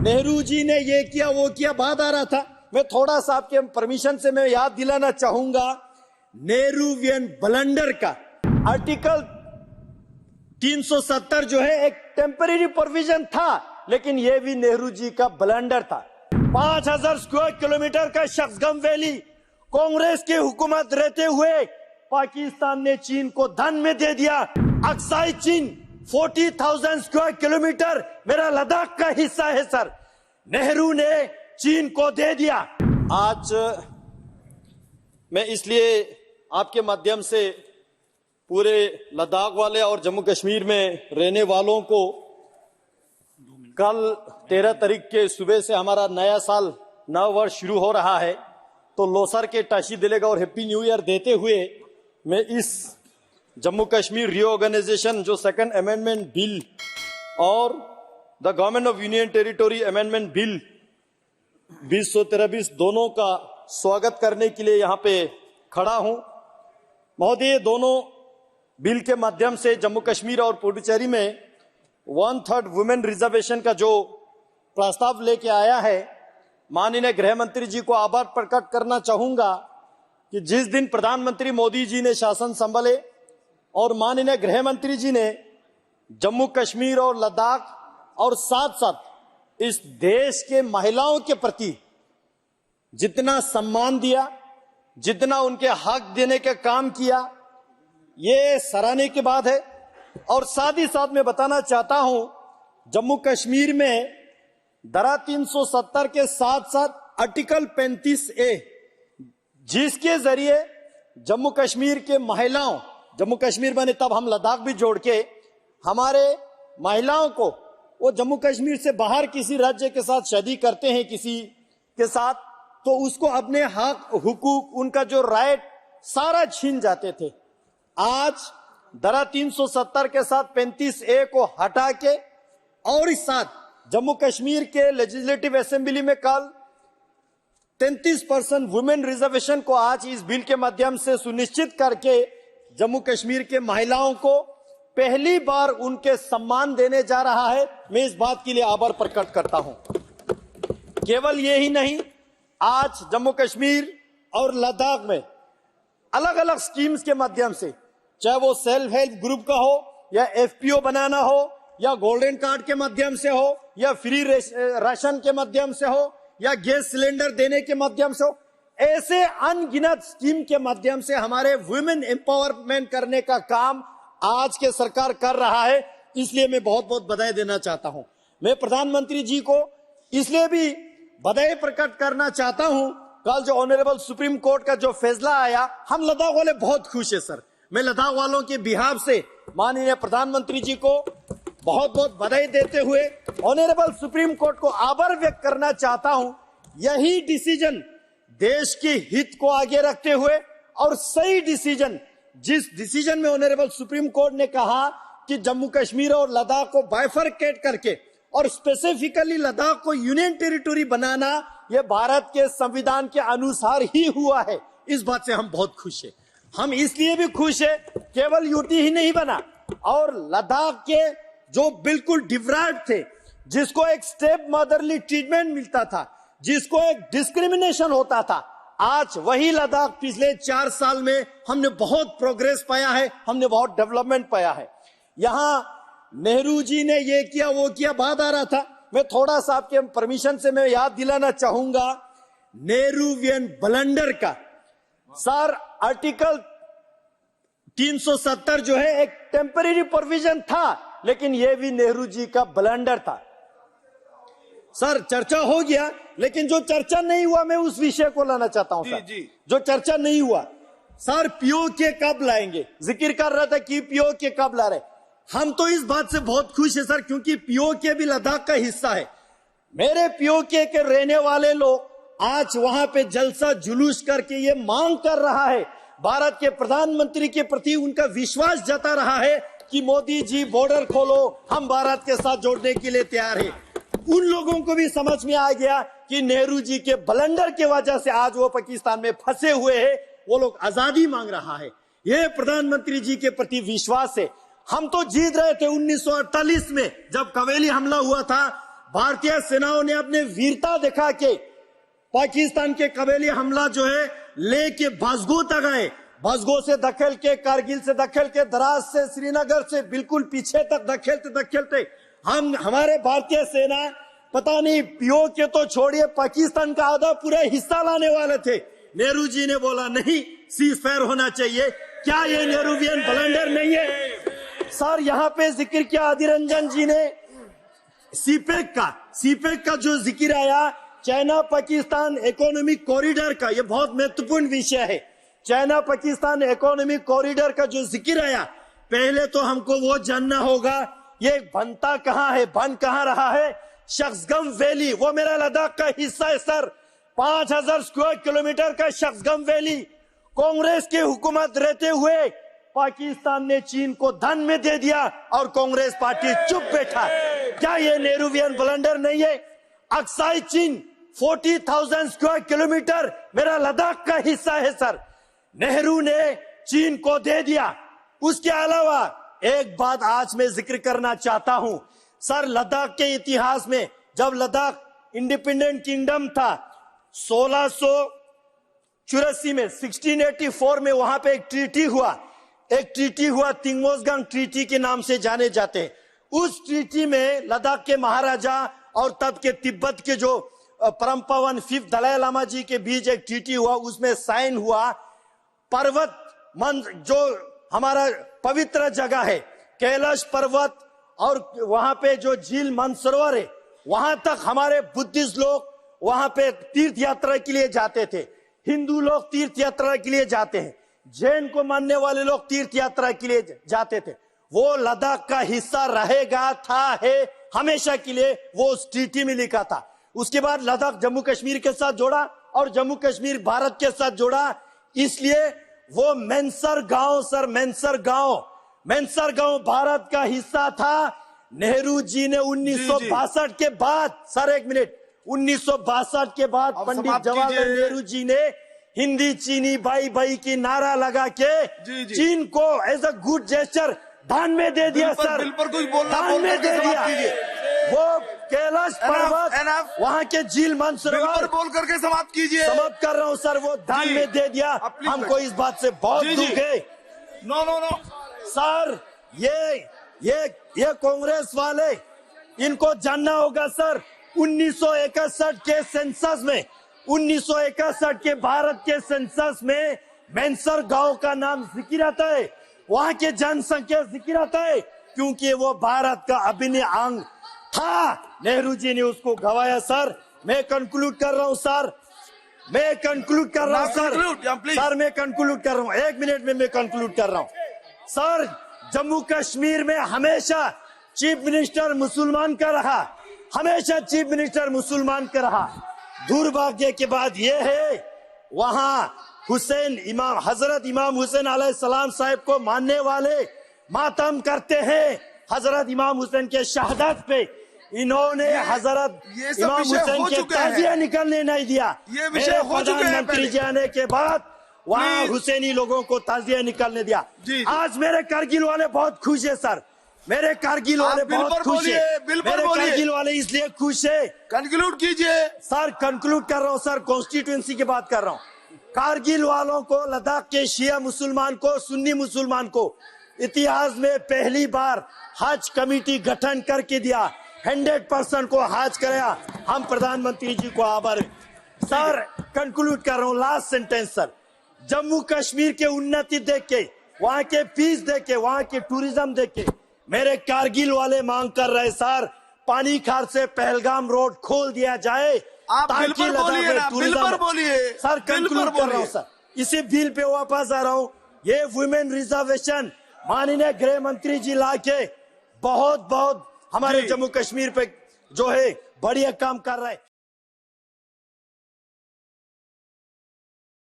नेहरू जी ने ये किया वो किया, बात आ रहा था। मैं थोड़ा सा आपके परमिशन से मैं याद दिलाना चाहूंगा नेहरूवियन ब्लंडर का। आर्टिकल 370 जो है एक टेम्परेरी प्रोविजन था, लेकिन यह भी नेहरू जी का ब्लंडर था। 5000 स्क्वायर किलोमीटर का शक्सगम वैली कांग्रेस की हुकूमत रहते हुए पाकिस्तान ने चीन को धन में दे दिया। अक्साई चीन 40,000 स्क्वायर किलोमीटर मेरा लद्दाख का हिस्सा है सर, नेहरू ने चीन को दे दिया। आज मैं इसलिए आपके माध्यम से पूरे लद्दाख वाले और जम्मू कश्मीर में रहने वालों को कल 13 तारीख के सुबह से हमारा नया साल नव वर्ष शुरू हो रहा है, तो लोसर के टाशी दिलेगा और हैप्पी न्यू ईयर देते हुए मैं इस जम्मू कश्मीर रीऑर्गेनाइजेशन जो सेकंड अमेंडमेंट बिल और the government of union territory amendment bill 2013-20 दोनों का स्वागत करने के लिए यहाँ पे खड़ा हूं। महोदय, दोनों बिल के माध्यम से जम्मू कश्मीर और पुडुचेरी में 1/3 वुमेन रिजर्वेशन का जो प्रस्ताव लेके आया है, माननीय गृह मंत्री जी को आभार प्रकट करना चाहूंगा कि जिस दिन प्रधानमंत्री मोदी जी ने शासन संभाले और माननीय गृह मंत्री जी ने जम्मू कश्मीर और लद्दाख और साथ साथ इस देश के महिलाओं के प्रति जितना सम्मान दिया, जितना उनके हक देने का काम किया, ये सराहने की बात है। और साथ ही साथ मैं बताना चाहता हूं, जम्मू कश्मीर में धारा 370 के साथ साथ आर्टिकल 35A जिसके जरिए जम्मू कश्मीर के महिलाओं, जम्मू कश्मीर बने तब हम लद्दाख भी जोड़ के हमारे महिलाओं को वो जम्मू कश्मीर से बाहर किसी राज्य के साथ शादी करते हैं किसी के साथ, तो उसको अपने हक हुकूक उनका जो राइट सारा छीन जाते थे। आज धारा 370 के साथ 35A को हटा के और इस साथ जम्मू कश्मीर के लेजिस्लेटिव असेंबली में कल 33% वुमेन रिजर्वेशन को आज इस बिल के माध्यम से सुनिश्चित करके जम्मू कश्मीर के महिलाओं को पहली बार उनके सम्मान देने जा रहा है। मैं इस बात के लिए आभार प्रकट करता हूं। केवल यही नहीं, आज जम्मू कश्मीर और लद्दाख में अलग अलग स्कीम्स के माध्यम से, चाहे वो सेल्फ हेल्प ग्रुप का हो या FPO बनाना हो या गोल्डन कार्ड के माध्यम से हो या फ्री राशन के माध्यम से हो या गैस सिलेंडर देने के माध्यम से हो, ऐसे अनगिनत स्कीम के माध्यम से हमारे वुमेन एम्पावरमेंट करने का काम आज के सरकार कर रहा है। इसलिए मैं बहुत बहुत बधाई देना चाहता हूं। मैं प्रधानमंत्री जी को इसलिए भी बधाई प्रकट करना चाहता हूं, कल जो ऑनरेबल सुप्रीम कोर्ट का जो फैसला आया, हम लद्दाख वाले बहुत खुश है सर। मैं लद्दाख वालों के बिहाफ से माननीय प्रधानमंत्री जी को बहुत बहुत बधाई देते हुए ऑनरेबल सुप्रीम कोर्ट को आभार व्यक्त करना चाहता हूं। यही डिसीजन देश के हित को आगे रखते हुए और सही डिसीजन, जिस डिसीजन में ऑनरेबल सुप्रीम कोर्ट ने कहा कि जम्मू कश्मीर और लद्दाख को बाइफरकेट करके और स्पेसिफिकली लद्दाख को यूनियन टेरिटोरी बनाना, यह भारत के संविधान के अनुसार ही हुआ है। इस बात से हम बहुत खुश हैं। हम इसलिए भी खुश है, केवल यूटी ही नहीं बना और लद्दाख के जो बिल्कुल डिप्राइव्ड थे, जिसको एक स्टेप मदरली ट्रीटमेंट मिलता था, जिसको एक डिस्क्रिमिनेशन होता था, आज वही लद्दाख पिछले 4 साल में हमने बहुत प्रोग्रेस पाया है, हमने बहुत डेवलपमेंट पाया है। यहां नेहरू जी ने ये किया वो किया, बात आ रहा था। मैं थोड़ा सा आपके परमिशन से मैं याद दिलाना चाहूंगा नेहरूवियन ब्लंडर का। सर, आर्टिकल 370 जो है एक टेम्परेरी प्रोविजन था, लेकिन यह भी नेहरू जी का ब्लंडर था। सर, चर्चा हो गया, लेकिन जो चर्चा नहीं हुआ मैं उस विषय को लाना चाहता हूं। सर, जो चर्चा नहीं हुआ, सर POK कब लाएंगे? जिक्र कर रहा था कि POK कब ला रहे। हम तो इस बात से बहुत खुश है सर, क्योंकि POK भी लद्दाख का हिस्सा है। मेरे POK के रहने वाले लोग आज वहां पे जलसा जुलूस करके ये मांग कर रहा है, भारत के प्रधानमंत्री के प्रति उनका विश्वास जता रहा है कि मोदी जी बॉर्डर खोलो, हम भारत के साथ जोड़ने के लिए तैयार हैं। उन लोगों को भी समझ में आ गया कि नेहरू जी के ब्लंडर की वजह से आज वो पाकिस्तान में फंसे हुए हैं, वो लोग आजादी मांग रहा है। ये प्रधानमंत्री जी के प्रति विश्वास है। हम तो जीत रहे थे 1948 में जब कवेली हमला हुआ था, भारतीय सेनाओं ने अपने वीरता दिखा के पाकिस्तान के कबीले हमला जो है लेके भसगो तक आए, भसगो से धकेल के, कारगिल से धकेल के, द्रास से, श्रीनगर से बिल्कुल पीछे तक धकेलते हमारे भारतीय सेना पता नहीं पीओ के तो छोड़िए पाकिस्तान का आधा पूरा हिस्सा लाने वाले थे। नेहरू जी ने बोला नहीं, सीज फायर होना चाहिए। क्या ये नेहरूवियन ब्लंडर नहीं है? सर यहाँ पे जिक्र किया आदिर रंजन जी ने सीपेक का जो जिक्र आया, चाइना पाकिस्तान इकोनॉमिक कॉरिडोर का, ये बहुत महत्वपूर्ण विषय है। चाइना पाकिस्तान इकोनॉमिक कॉरिडोर का जो जिक्र आया, पहले तो हमको वो जानना होगा ये बनता कहाँ है, बन कहाँ रहा है। शख्सगम वैली वो मेरा लद्दाख का हिस्सा है सर, 5000 स्क्वायर किलोमीटर का शख्सगम वैली कांग्रेस की हुकूमत रहते हुए पाकिस्तान ने चीन को धन में दे दिया और कांग्रेस पार्टी चुप बैठा। क्या ये नेहरूवियन ब्लंडर नहीं है? अक्साई चीन 40,000 स्क्वायर किलोमीटर मेरा लद्दाख का हिस्सा है सर, नेहरू ने चीन को दे दिया। उसके अलावा एक बात आज मैं जिक्र करना चाहता हूं सर, लद्दाख के इतिहास में जब लद्दाख इंडिपेंडेंट किंगडम था 1684 में, 1684 में वहां पे एक ट्रीटी हुआ तिंगमोजगांग ट्रीटी के नाम से जाने जाते हैं। उस ट्रीटी में लद्दाख के महाराजा और तब के तिब्बत के जो परम पावन 5th दलाई लामा जी के बीच एक ट्रीटी हुआ, उसमें साइन हुआ पर्वत जो हमारा पवित्र जगह है कैलाश पर्वत और वहां पे जो झील मानसरोवर है, वहां तक हमारे बुद्धिस्ट लोग वहां पे तीर्थ यात्रा के लिए जाते थे, हिंदू लोग तीर्थ यात्रा के लिए जाते हैं, जैन को मानने वाले लोग तीर्थ यात्रा के लिए जाते थे। वो लद्दाख का हिस्सा रहेगा, है हमेशा के लिए, वो उस ट्रीटी में लिखा था। उसके बाद लद्दाख जम्मू कश्मीर के साथ जोड़ा और जम्मू कश्मीर भारत के साथ जोड़ा, इसलिए वो मैनसर गांव भारत का हिस्सा था। नेहरू जी ने 1962 के बाद, सर एक मिनट, 1962 के बाद पंडित जवाहरलाल नेहरू जी ने हिंदी चीनी भाई भाई की नारा लगा के चीन को एज अ गुड जेस्चर दान में दे दिया सर, दान में दे दिया। वो कैलाश पर्वत, वहाँ के झील मानसरोवर बोल करके समाप्त कीजिए। समाप्त कर रहा हूँ सर, वो दान में दे दिया। हमको इस बात से बहुत दुख है। नो सर, ये कांग्रेस वाले, इनको जानना होगा सर, 1961 के सेंसस में, 1961 के भारत के सेंसस में मैनसर गांव का नाम जिक्र आता है, वहाँ के जनसंख्या जिक्र आता है, क्योंकि वो भारत का अभिन्न अंग था। नेहरू जी ने उसको गवाया सर। मैं कंक्लूड कर रहा हूँ सर, मैं कंक्लूड कर रहा हूँ सर, मैं कंक्लूड कर रहा हूँ, 1 मिनट में मैं कंक्लूड कर रहा हूँ सर। जम्मू कश्मीर में हमेशा चीफ मिनिस्टर मुसलमान का रहा, हमेशा चीफ मिनिस्टर मुसलमान का रहा। दुर्भाग्य के बाद ये है, वहाँ हजरत इमाम हुसैन अलैहिस्सलाम साहब को मानने वाले मातम करते हैं हजरत इमाम हुसैन के शहादत पे। इन्होंने हजरत इमाम हुसैन के ताजिया निकलने नहीं दिया। ये विषय हो चुके हैं। प्रधानमंत्री जी आने के बाद वहाँ हुसैनी लोगों को ताजिया निकलने दिया। आज मेरे कारगिल वाले बहुत खुश है सर, मेरे कारगिल वाले बहुत खुश है, मेरे कारगिल वाले इसलिए खुश है। कंक्लूड कीजिए सर, कंक्लूड कर रहा हूँ सर, कॉन्स्टिट्यूएंसी की बात कर रहा हूँ। कारगिल वालों को, लद्दाख के शिया मुसलमान को, सुन्नी मुसलमान को इतिहास में पहली बार हज कमेटी गठन करके दिया, 100% को हज कराया। हम प्रधानमंत्री जी को आभार। सर कंक्लूड कर रहा हूँ, last sentence sir, Jammu Kashmir के उन्नति देख के, वहाँ के पीस देख के, वहाँ के टूरिज्म देख के मेरे कारगिल वाले मांग कर रहे सर, पानी खार से पहलगाम रोड खोल दिया जाए। आप बिल पर बोलिए सर, कंक्लूड कर रहा हूँ सर, इसी बिल पे वापस आ रहा हूँ। ये वुमेन रिजर्वेशन माननीय गृह मंत्री जी लाके बहुत हमारे जम्मू कश्मीर पे जो है बढ़िया काम कर रहे हैं।